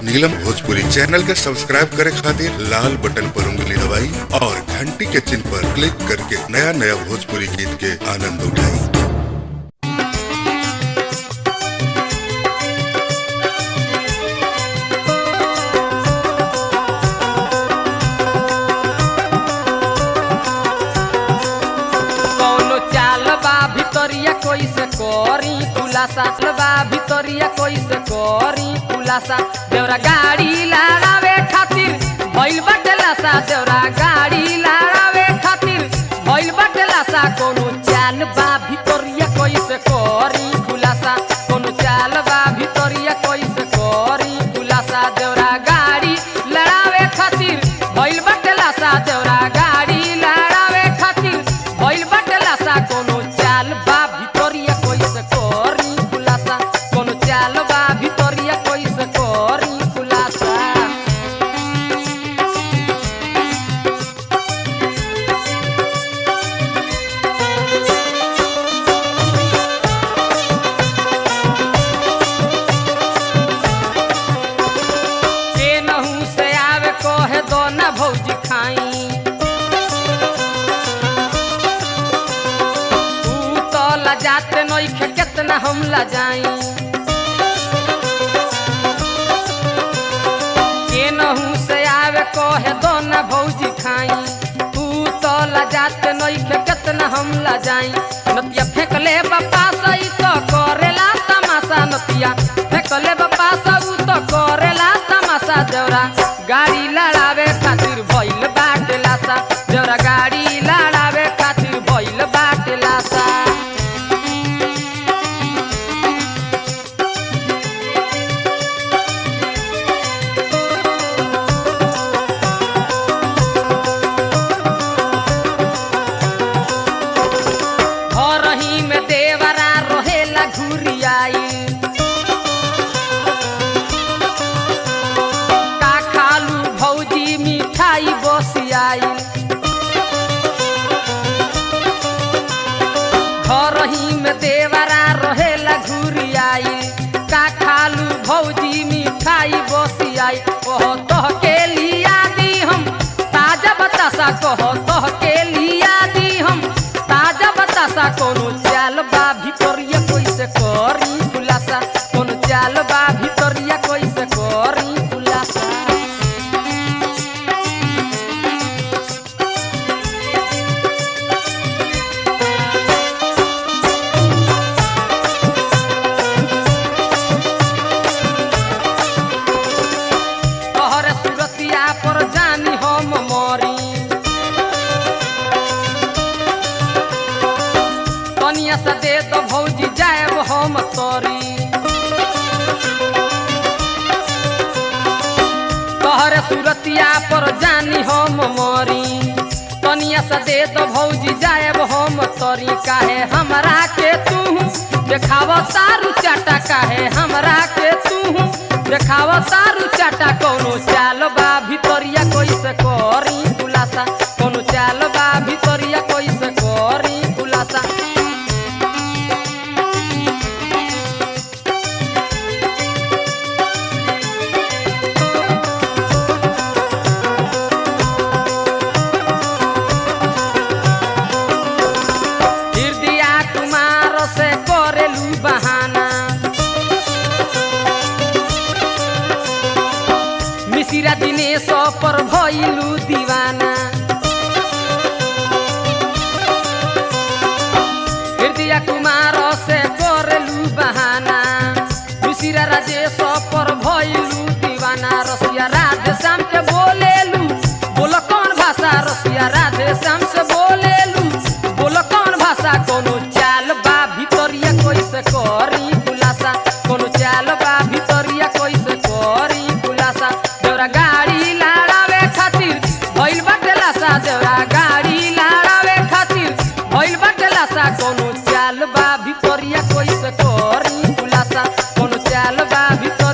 नीलम Bhojpuri channel के subscribe करे खातिर लाल बटन पर उंगली दबाई और घंटी के चिन्ह पर क्लिक करके नया नया भोजपुरी गीत के आनंद उठाई। कोई से कोरी खुलासा बा भितरिया कोई से कोरी खुलासा देवरा गाड़ी लड़ावे खातिर भइल बाटे लासा देवरा गाड़ी लड़ावे खातिर भइल बाटे लासा कोनो चाल बा भितरिया कोई से कोरी खुलासा कोनो चाल बा भितरिया कोई से कोरी खुलासा देवरा गाड़ी लड़ावे खातिर भइल बाटे लासा देवरा गाड़ी लड़ावे खातिर भइल बाटे लासा कोनो चाल बा भौजी खाई तू तो लजाते नइखे केतना हम लजाई केनहू से आवे कहे दो ना भौजी खाई तू तो लजाते नइखे केतना हम लजाई नतिया फेंकले बापा सही तो करेला तमाशा नतिया फेंकले बापा सब तो करेला तमाशा देवरा गाड़ी लड़ावे खातिर भइल बाटे लासा देवरा गाड़ी लड़ावे खातिर भइल बाटे लासा घरही में देवरा रहेला घुरियाई मिठाई बसियाई घरही में देवरा रहेला घुरियाई का खालू भौजी मिठाई बसियाई कह तह के लिया दी हम ताजा बतासा कह तह के लिया दी हम ताजा बतासा कोनो चाल बा भितरिया कैसे करी खुलासा कोनो चाल बा भितरिया कैसे करी खुलासा पर जानी हम मरी तनिया से दे दो भौजी जाएब हम तोरी तोहरे सूरतिया पर जानी हम मरी तनिया से दे दो भौजी जाएब हम तोरी काहे हमरा के तू देखाव तारू चाटा काहे हमरा के तू देखाव तारू चाटा कोनो चाल बा भितरिया कैसे करी खुलासा कोनो चाल बा भितरिया कैसे करी खुलासा हृदया कुमार से करेलू बहाना मिसिरा दिनेश पर भइलू दीवाना हृदया कुमार से करेलू बहाना मिसिरा राजेश पर भइलू दीवाना रसिया राधे श्याम के बोलेलू बोलो कौन भाषा रसिया राधे श्याम से बोलेलू बोलो कौन भाषा कोनो चाल बा भितरिया कैसे करी खुलासा कोनो चाल बा भितरिया कैसे करी खुलासा देवरा गाड़ी लड़ावे खातिर भइल बाटे लासा देवरा गाड़ी लड़ावे खातिर भइल बाटे लासा कोनो चाल बा भितरिया कैसे करी खुलासा कोनो चाल बा भितर